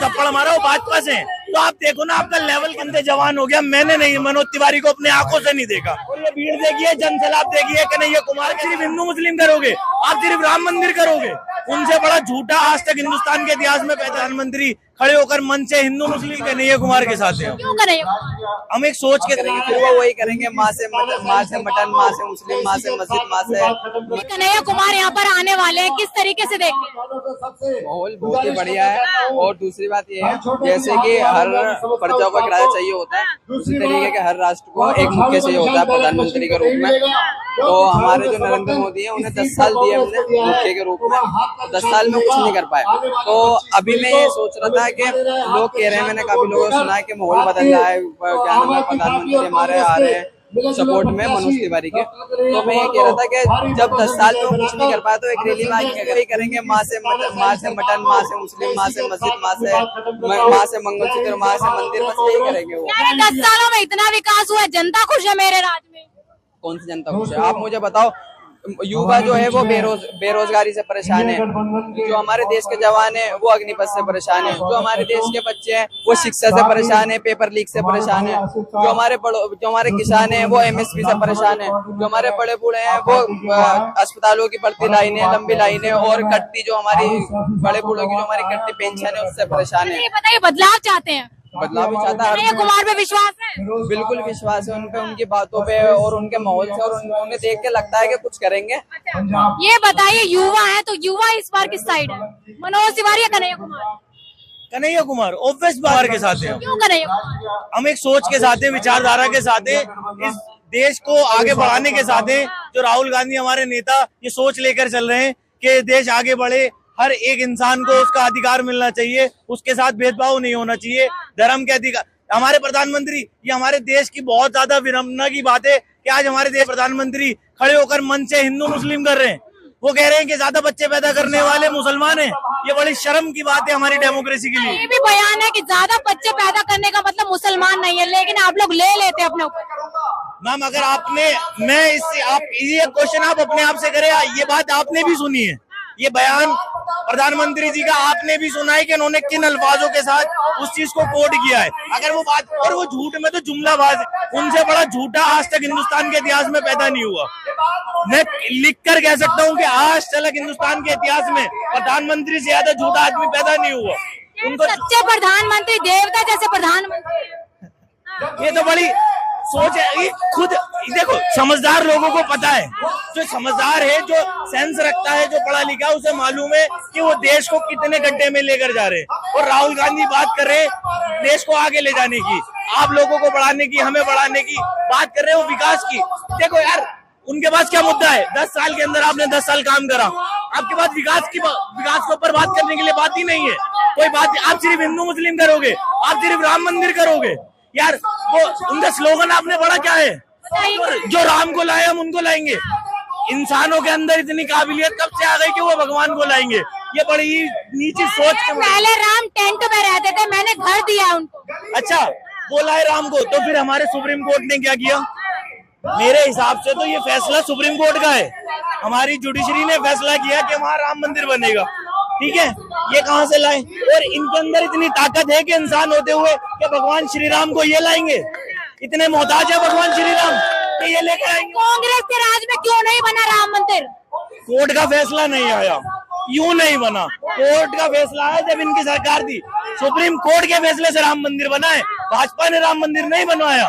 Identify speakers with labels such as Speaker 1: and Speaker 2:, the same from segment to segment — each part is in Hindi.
Speaker 1: थप्पड़ मारा वो भाजपा से हैं। तो आप देखो ना आपका लेवल कितने जवान हो गया। मैंने नहीं, मनोज तिवारी को अपने आंखों से नहीं देखा। और ये भीड़ देखिए, जनसैलाब देखिए, कन्हैया कुमार सिर्फ हिंदू मुस्लिम करोगे, आप सिर्फ राम मंदिर करोगे। उनसे बड़ा झूठा आज तक हिंदुस्तान के इतिहास में प्रधानमंत्री खड़े होकर मन से हिंदू मुस्लिम कन्हैया कुमार के साथ हैं।
Speaker 2: क्यों करें?
Speaker 1: हम एक सोच के
Speaker 3: फिर वो वही करेंगे, माँ से मटन, माँ से मुस्लिम, माँ से मस्जिद, माँ से।
Speaker 2: कन्हैया कुमार यहाँ पर आने वाले हैं, किस तरीके से देखते हैं?
Speaker 3: माहौल बहुत ही बढ़िया है। और दूसरी बात ये है, जैसे कि हर प्रजा को किराया चाहिए होता है, उसी तरीके के हर राष्ट्र को एक मुख्य चाहिए होता है प्रधानमंत्री के रूप में। तो हमारे जो नरेंद्र मोदी है, उन्हें 10 साल दिए हमने मुख्य के रूप में, 10 साल में कुछ नहीं कर पाए। तो अभी मैं ये सोच रहा था कि लोग कह रहे हैं, मैंने काफी लोगों को सुना है कि माहौल बदल रहा है, क्या नाम है, प्रधानमंत्री हमारे आ रहे हैं सपोर्ट में मनोज तिवारी के। तो मैं ये कह रहा था कि जब 10 साल में कुछ नहीं कर पाया तो एक रैली में वही करेंगे, माँ से मटन, माँ से मुस्लिम, माँ से मस्जिद, माँ से मंगलसूत्र, माँ से मंदिर, बस यही करेंगे वो।
Speaker 2: 10 सालों में इतना विकास हुआ है, जनता खुश है मेरे राज्य में?
Speaker 3: कौन सी जनता खुश है? आप मुझे बताओ। युवा जो है वो बेरोजगारी से परेशान है, जो हमारे देश के जवान है वो अग्निपथ से परेशान है, जो हमारे देश के बच्चे हैं वो शिक्षा से परेशान है, पेपर लीक से परेशान है, जो हमारे किसान हैं वो एमएसपी से परेशान है, जो हमारे बड़े बूढ़े हैं वो अस्पतालों की बढ़ती लाइनें, लंबी लाइनें और कटती जो हमारी बड़े बूढ़ों की जो हमारी कटती पेंशन है उससे परेशान है।
Speaker 2: बताइए, बदलाव चाहते हैं?
Speaker 3: बदलाव भी चाहता है।
Speaker 2: कन्हैया कुमार पे विश्वास है?
Speaker 3: बिल्कुल विश्वास है उन पे, उनकी बातों पे और उनके माहौल से, और उन्हें देख के लगता है कि कुछ करेंगे।
Speaker 2: ये बताइए, युवा है तो युवा इस बार किस साइड है, मनोज तिवारी या कन्हैया कुमार?
Speaker 1: कन्हैया कुमार ऑब्वियस बाहर के साथ हैं।
Speaker 2: क्यों कन्हैया कुमार?
Speaker 1: हम एक सोच के साथ हैं, विचारधारा के साथ हैं, इस देश को आगे बढ़ाने के साथ हैं। जो राहुल गांधी हमारे नेता ये सोच लेकर चल रहे हैं कि देश आगे बढ़े, हर एक इंसान को उसका अधिकार मिलना चाहिए, उसके साथ भेदभाव नहीं होना चाहिए, धर्म के अधिकार। हमारे प्रधानमंत्री, ये हमारे देश की बहुत ज्यादा विडंबना की बात है कि आज हमारे देश प्रधानमंत्री खड़े होकर मन से हिंदू मुस्लिम कर रहे हैं। वो कह रहे हैं कि ज्यादा बच्चे पैदा करने वाले मुसलमान हैं। ये बड़ी शर्म की बात है हमारी डेमोक्रेसी के लिए।
Speaker 2: ये भी बयान है कि ज्यादा बच्चे पैदा करने का मतलब मुसलमान नहीं है, लेकिन आप लोग ले लेते हैं अपने ऊपर।
Speaker 1: मैम अगर आपने, मैं इससे आप ये क्वेश्चन आप अपने आप से करें, ये बात आपने भी सुनी है, ये बयान प्रधानमंत्री जी का आपने भी सुना है कि उन्होंने किन अल्फाजों के साथ उस चीज को कोट किया है। अगर वो बात, और वो झूठ में तो जुमलाबाज है, उनसे बड़ा झूठा आज तक हिंदुस्तान के इतिहास में पैदा नहीं हुआ। मैं लिख कर कह सकता हूँ कि आज तक हिंदुस्तान के इतिहास में प्रधानमंत्री से ज्यादा झूठा आदमी पैदा नहीं हुआ। उनको
Speaker 2: सच्चे प्रधानमंत्री, देवता जैसे प्रधानमंत्री।
Speaker 1: ये तो बड़ी सोच है। ये खुद देखो, समझदार लोगों को पता है, जो समझदार है, जो सेंस रखता है, जो पढ़ा लिखा है, उसे मालूम है कि वो देश को कितने गड्ढे में लेकर जा रहे हैं। और राहुल गांधी बात कर रहे हैं देश को आगे ले जाने की, आप लोगों को बढ़ाने की, हमें बढ़ाने की बात कर रहे हैं, वो विकास की। देखो यार, उनके पास क्या मुद्दा है? 10 साल के अंदर आपने 10 साल काम करा, आपके पास विकास के ऊपर बात करने के लिए बात ही नहीं है। कोई बात, आप सिर्फ हिंदू मुस्लिम करोगे, आप सिर्फ राम मंदिर करोगे। यार वो उनका स्लोगन आपने पढ़ा क्या है? जो राम को लाए हम उनको लाएंगे। इंसानों के अंदर इतनी काबिलियत कब से आ गई कि वो भगवान को लाएंगे? ये बड़ी नीची सोच के।
Speaker 2: पहले राम टेंट में रहते थे, मैंने घर दिया उनको।
Speaker 1: अच्छा, वो लाए राम को, तो फिर हमारे सुप्रीम कोर्ट ने क्या किया? मेरे हिसाब से तो ये फैसला सुप्रीम कोर्ट का है। हमारी जुडिशरी ने फैसला किया कि वहाँ राम मंदिर बनेगा, ठीक है। ये कहाँ से लाए? और इनके अंदर इतनी ताकत है कि इंसान होते हुए कि भगवान श्री राम को ये लाएंगे? इतने मोहताज है भगवान श्री राम कि ये लेकर आएंगे?
Speaker 2: कांग्रेस के राज में क्यों नहीं बना राम मंदिर?
Speaker 1: कोर्ट का फैसला नहीं आया, यूं नहीं बना। कोर्ट का फैसला आया जब इनकी सरकार थी, सुप्रीम कोर्ट के फैसले से राम मंदिर बना है। भाजपा ने राम मंदिर नहीं बनवाया,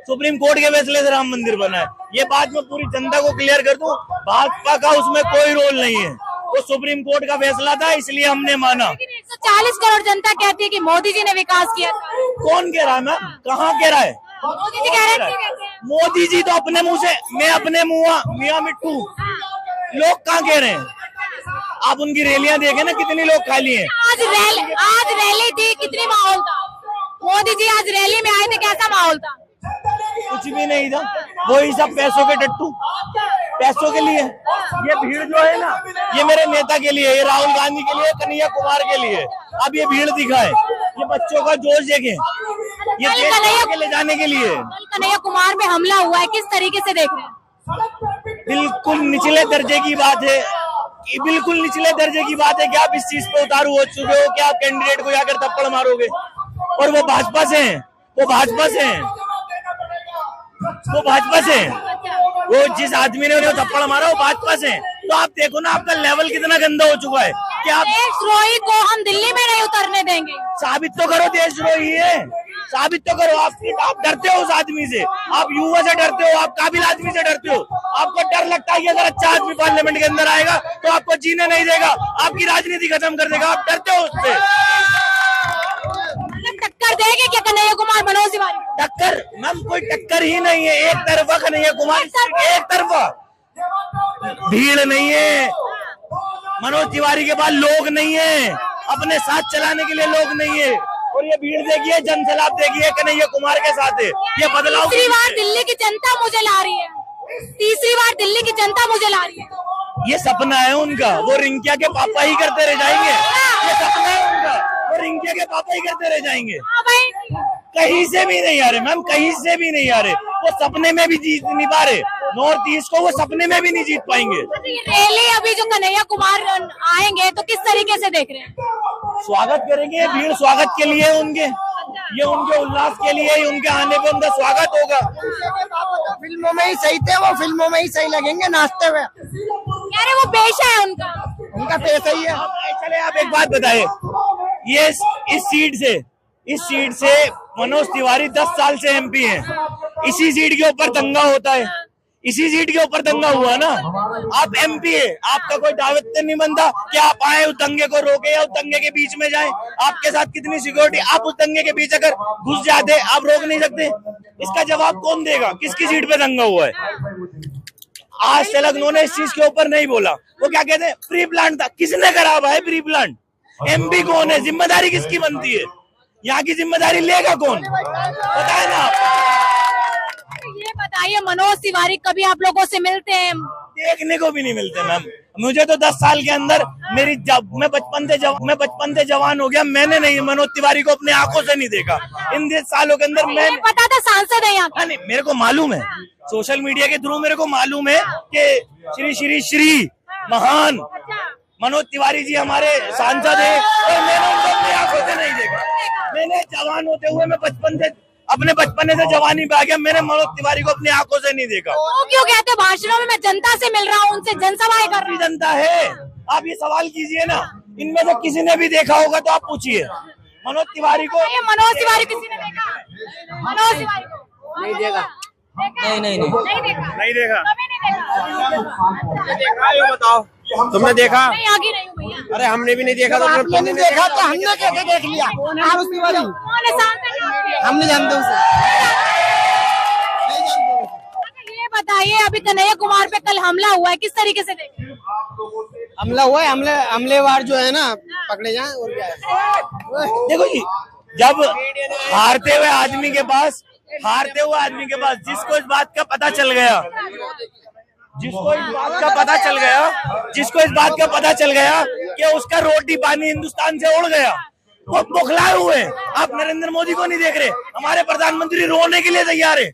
Speaker 1: सुप्रीम कोर्ट के फैसले से राम मंदिर बना है। ये बात मैं पूरी जनता को क्लियर कर दूं, भाजपा का उसमें कोई रोल नहीं है, वो सुप्रीम कोर्ट का फैसला था, इसलिए हमने माना।
Speaker 2: 140 करोड़ जनता कहती है कि मोदी जी ने विकास किया।
Speaker 1: कौन कह रहा है? मैम कहाँ कह रहा है?
Speaker 2: मोदी जी कह रहे हैं।
Speaker 1: मोदी जी तो अपने मुंह से, मैं अपने मुंह मियाँ मिट्टू, लोग कहाँ कह रहे हैं? आप उनकी रैलियां देखे ना, कितनी लोग खाली हैं।
Speaker 2: आज रैली थी, कितनी माहौल था? मोदी जी आज रैली में आए थे, कैसा माहौल था?
Speaker 1: कुछ भी नहीं था, वही सब पैसों के टट्टू, पैसों के लिए। ये भीड़ जो है ना, ये मेरे नेता के लिए, ये राहुल गांधी के लिए, कन्हैया कुमार के लिए। अब ये भीड़ दिखाए, ये बच्चों का जोश देखें, ये देश के ले जाने के लिए।
Speaker 2: कन्हैया कुमार पे हमला हुआ है, किस तरीके से देख रहे हैं?
Speaker 1: बिल्कुल निचले दर्जे की बात है। ये बिल्कुल निचले दर्जे की बात है कि आप इस चीज पे उतारू हो चुके हो कि आप कैंडिडेट को जाकर थप्पड़ मारोगे, और वो भाजपा से हैं, वो भाजपा से हैं, वो भाजपा से हैं। वो जिस आदमी ने उन्हें थप्पड़ मारा वो भाजपा से हैं। तो आप देखो ना आपका लेवल कितना गंदा हो चुका है कि आप
Speaker 2: देशद्रोही को हम दिल्ली में नहीं उतरने देंगे।
Speaker 1: साबित तो करो देशद्रोही है, साबित तो करो। आप डरते हो उस आदमी से, आप युवा से डरते हो, आप काबिल आदमी से डरते हो। आपको डर लगता है कि अगर अच्छा आदमी पार्लियामेंट के अंदर आएगा तो आपको जीने नहीं देगा, आपकी राजनीति खत्म कर देगा, आप डरते हो उससे।
Speaker 2: टक्कर देंगे क्या कन्हैया कुमार मनोज तिवारी?
Speaker 1: टक्कर मैम कोई टक्कर ही नहीं है, एक तरफा कन्हैया कुमार, एक तरफा भीड़ नहीं है। मनोज तिवारी के पास लोग नहीं है, अपने साथ चलाने के लिए लोग नहीं है। और ये भीड़ देखिए, जनसैलाब देखिए कन्हैया कुमार के साथ है। ये बदलाव
Speaker 2: तीसरी बार दिल्ली की जनता मुझे ला रही है, तीसरी बार दिल्ली की जनता मुझे ला रही है।
Speaker 1: ये सपना है उनका, वो रिंकिया के पापा ही करते रह जाएंगे। ये सपना है उनका, वो रिंकिया के पापा ही करते रह जाएंगे। कहीं से भी नहीं आ रहे मैम, कहीं से भी नहीं आ रहे। वो सपने में भी जीत नहीं पा रहे, नॉर्थ ईस्ट को वो सपने में भी नहीं जीत पाएंगे।
Speaker 2: रैली अभी जो कन्हैया कुमार आएंगे तो किस तरीके से देख रहे हैं?
Speaker 1: स्वागत करेंगे, भीड़ स्वागत के लिए उनके, ये उनके उल्लास के लिए, उनके आने पे उनका स्वागत होगा।
Speaker 4: फिल्मों में ही सही थे वो, फिल्मों में ही सही लगेंगे नाचते हुए।
Speaker 2: कह रहे वो पेशा है
Speaker 4: उनका पेशा ही है।
Speaker 1: चले आप एक बात बताइए, ये इस सीट से मनोज तिवारी 10 साल से एमपी हैं। इसी सीट के ऊपर दंगा होता है, इसी सीट के ऊपर दंगा हुआ ना। आप एमपी है, आपका कोई दायित्व नहीं बनता कि आप आए उस दंगे को रोके या उस दंगे के बीच में जाएं। आपके साथ कितनी सिक्योरिटी, आप उस दंगे के बीच अगर घुस जाते आप रोक नहीं सकते। इसका जवाब कौन देगा, किसकी सीट पे दंगा हुआ है? आज तक उन्होंने इस चीज के ऊपर नहीं बोला। वो क्या कहते हैं, प्री प्लान था। किसने करा भाई प्री प्लान? एमपी कौन है, जिम्मेदारी किसकी बनती है? यहाँ की जिम्मेदारी लेगा कौन, बताए ना आप।
Speaker 2: ये बताइए मनोज तिवारी कभी आप लोगों से मिलते हैं?
Speaker 1: देखने को भी नहीं मिलते मैम। मुझे तो 10 साल के अंदर मैं बचपन से जवान हो गया, मैंने नहीं मनोज तिवारी को अपने आंखों से नहीं देखा इन 10 सालों के अंदर। मैं
Speaker 2: पता था सांसद है यहाँ।
Speaker 1: नहीं, मेरे को मालूम है, सोशल मीडिया के थ्रू मेरे को मालूम है कि श्री श्री श्री महान मनोज तिवारी जी हमारे सांसद है, और मैंने उनको अपनी आंखों से नहीं देखा। मैंने जवान होते हुए मैं अपने बचपन से जवानी पे आ गया, मैंने मनोज तिवारी को अपनी आंखों से नहीं देखा।
Speaker 2: वो क्यों कहते हैं भाषणों में मैं जनता से मिल रहा हूँ, उनसे जनसभाएं कर रहा हूँ?
Speaker 1: जनता है, आप ये सवाल कीजिए ना, इनमें से किसी ने भी देखा होगा तो आप पूछिए मनोज तिवारी को।
Speaker 2: मनोज तिवारी किसी ने देखा? मनोज तिवारी को
Speaker 3: नहीं देखा, नहीं
Speaker 1: देखा।
Speaker 3: ये बताओ तुमने देखा?
Speaker 2: नहीं, आगे नहीं हूँ भैया।
Speaker 3: अरे हमने भी नहीं देखा, तो
Speaker 4: आपने नहीं देखा तो हमने कैसे देख लिया? मनोज तिवारी
Speaker 2: कौन है सांसद?
Speaker 4: हम नहीं जानते उसे, नहीं जानते।
Speaker 2: ये बताइए अभी कन्हैया कुमार पे कल हमला हुआ है, किस तरीके से देखें?
Speaker 4: हमला हुआ है, हमलेवार जो है ना पकड़े जाए और क्या है।
Speaker 1: देखो जी, जब हारते हुए आदमी के पास जिसको इस बात का पता चल गया, जिसको इस बात का पता चल गया कि उसका रोटी पानी हिंदुस्तान से उड़ गया, वो बौखलाए हुए। आप नरेंद्र मोदी को नहीं देख रहे, हमारे प्रधानमंत्री रोने के लिए तैयार है,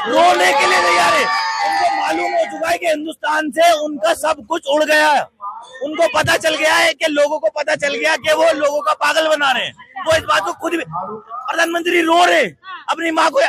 Speaker 1: रोने के लिए तैयार है। उनको मालूम हो चुका है कि हिंदुस्तान से उनका सब कुछ उड़ गया है। उनको पता चल गया है कि लोगों को पता चल गया कि वो लोगों का पागल बना रहे हैं। वो इस बात को खुद भी, प्रधानमंत्री रो रहे अपनी माँ को,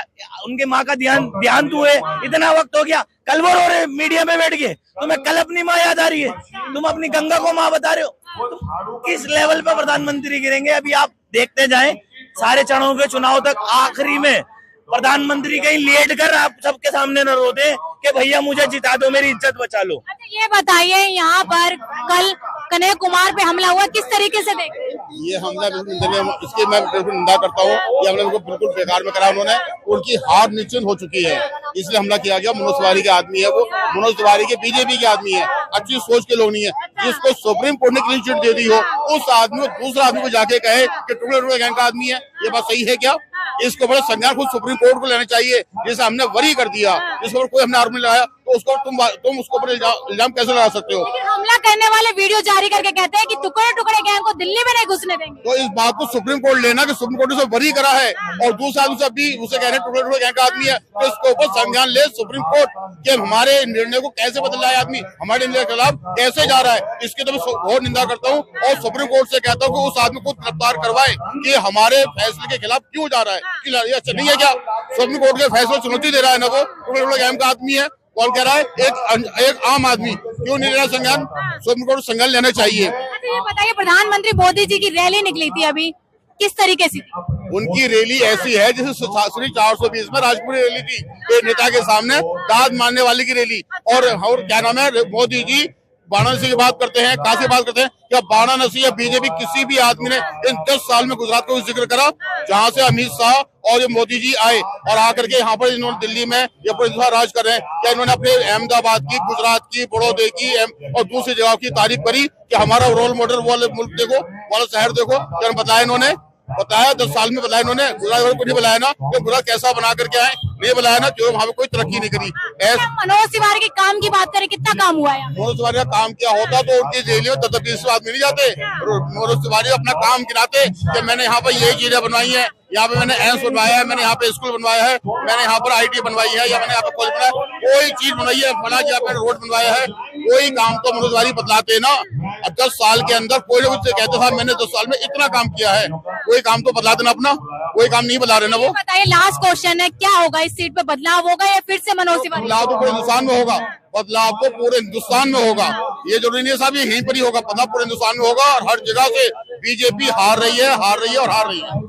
Speaker 1: उनके माँ का देहांत हुए, इतना वक्त हो गया, कल वो रो रहे मीडिया में बैठ के, तुम्हें कल अपनी माँ याद आ रही है, तुम अपनी गंगा को माँ बता रहे हो। तुम किस लेवल पे प्रधानमंत्री गिरेंगे अभी आप देखते जाएं। सारे चरणों के चुनाव तक आखिरी में प्रधानमंत्री कहीं लेट कर आप सबके सामने न रो दे कि भैया मुझे जिता दो, मेरी इज्जत बचा लो।
Speaker 2: अच्छा ये बताइए, यहाँ पर कल कन्हैया कुमार पे हमला हुआ, किस तरीके से देखें?
Speaker 5: ये हमला इसकी मैं बिल्कुल निंदा करता हूँ। ये हमला बिल्कुल बेकार में करा उन्होंने, उनकी हार निश्चित हो चुकी है, इसलिए हमला किया गया। मनोज तिवारी के आदमी है वो, मनोज तिवारी के बीजेपी के आदमी है, अच्छी सोच के लोग नहीं है। जिसको सुप्रीम कोर्ट ने क्लीन चिट दे दी हो, उस आदमी को दूसरा आदमी को जाके कहे कि टुकड़े गैंग का आदमी है, ये बात सही है क्या? इसको बड़ा संज्ञान खुद सुप्रीम कोर्ट को लेना चाहिए, जैसे हमने वरी कर दिया, जिस पर कोई हमने आरोप नहीं लगाया। तो उसको तुम उसको ऊपर इल्जाम कैसे लगा सकते हो?
Speaker 2: लेकिन हमला करने वाले वीडियो जारी करके कहते हैं कि टुकड़े टुकड़े गैंग को दिल्ली में नहीं घुसने देंगे।
Speaker 5: तो इस बात को सुप्रीम कोर्ट लेना कि सुप्रीम कोर्ट ने उसे बरी करा है और दूसरा उसे अभी उसे कह रहे हैं टुकड़े टुकड़े गैंग का आदमी है, तो इसके ऊपर संज्ञान ले सुप्रीम कोर्ट कि हमारे निर्णय को कैसे बदल रहा है आदमी, हमारे निर्णय के खिलाफ कैसे जा रहा है। इसकी तो मैं बहुत निंदा करता हूँ और सुप्रीम कोर्ट से कहता हूँ कि उस आदमी को गिरफ्तार करवाए कि हमारे फैसले के खिलाफ क्यों जा रहा है। ये अच्छा नहीं है क्या? सुप्रीम कोर्ट के फैसले चुनौती दे रहा है ना, वो टुकड़े टुकड़े गैंग का आदमी है। कौन कह रहा है? एक आम आदमी क्यों नहीं लेना संज्ञान? सुप्रीम कोर्ट संज्ञान लेना चाहिए।
Speaker 2: अच्छा ये बताइए, प्रधानमंत्री मोदी जी की रैली निकली थी अभी, किस तरीके से थी?
Speaker 5: उनकी रैली ऐसी है जैसे शास्त्री 420 में राजपुरी रैली थी, एक नेता के सामने दाद मानने वाली की रैली। और क्या नाम है, मोदी जी वाराणसी की बात करते हैं, कहाँ की बात करते हैं? क्या वाराणसी या बीजेपी किसी भी आदमी ने इन 10 साल में गुजरात को जिक्र करा जहाँ से अमित शाह और ये मोदी जी आए और आकर के यहाँ पर इन्होंने दिल्ली में या पूरे राज कर रहे हैं? क्या इन्होंने अपने अहमदाबाद की, गुजरात की, बड़ौदे की और दूसरी जगह की तारीफ करी कि हमारा रोल मॉडल वाले मुल्क देखो, वाला शहर देखो? क्या बताया इन्होंने? बताया 10 साल में बताया इन्होंने? गुजरात को नहीं बताया ना कि गुजरात कैसा बना करके आए, नहीं बताया ना, जो वहाँ पे कोई तरक्की नहीं करी।
Speaker 2: मनोज तिवारी के काम की बात करें, कितना काम हुआ है?
Speaker 5: मनोज तिवारी का काम क्या होता तो उनकी जेल में 10-20 आदमी नहीं जाते। मनोज तिवारी अपना काम गिनाते कि मैंने यहाँ पर यही चीजें बनवाई है, यहाँ पे मैंने एम्स बनवाया है, मैंने यहाँ पे स्कूल बनवाया है, मैंने यहाँ पर IT बनवाई है, या मैंने यहाँ पे कॉलेज बनाया, कोई चीज बनवाई है, फला यहाँ पे रोड बनवाया है, कोई काम तो मनोज तिवारी बतलाते ना। 10 साल के अंदर कोई लोग उससे कहते था मैंने 10 साल में इतना काम किया है, कोई काम तो बदला देना अपना, कोई काम नहीं बदला रहे ना वो।
Speaker 2: बताइए लास्ट क्वेश्चन है, क्या होगा इस सीट पे? बदलाव होगा या फिर से मनोज तिवारी?
Speaker 5: बदलाव तो पूरे हिंदुस्तान में होगा, बदलाव तो पूरे हिंदुस्तान में होगा। ये जरूरी नहीं है साहब ये यहीं पर ही होगा, बदलाव पूरे हिंदुस्तान में होगा और हर जगह से बीजेपी हार रही है, हार रही है और हार रही है।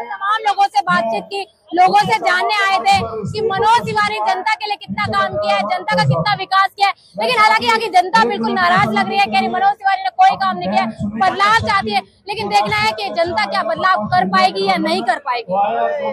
Speaker 2: तमाम लोगों से बातचीत की, लोगों से जानने आए थे कि मनोज तिवारी जनता के लिए कितना काम किया है, जनता का कितना विकास किया है, लेकिन हालांकि यहाँ की जनता बिल्कुल नाराज लग रही है, कह रही मनोज तिवारी ने कोई काम नहीं किया, बदलाव चाहती है। लेकिन देखना है कि जनता क्या बदलाव कर पाएगी या नहीं कर पाएगी।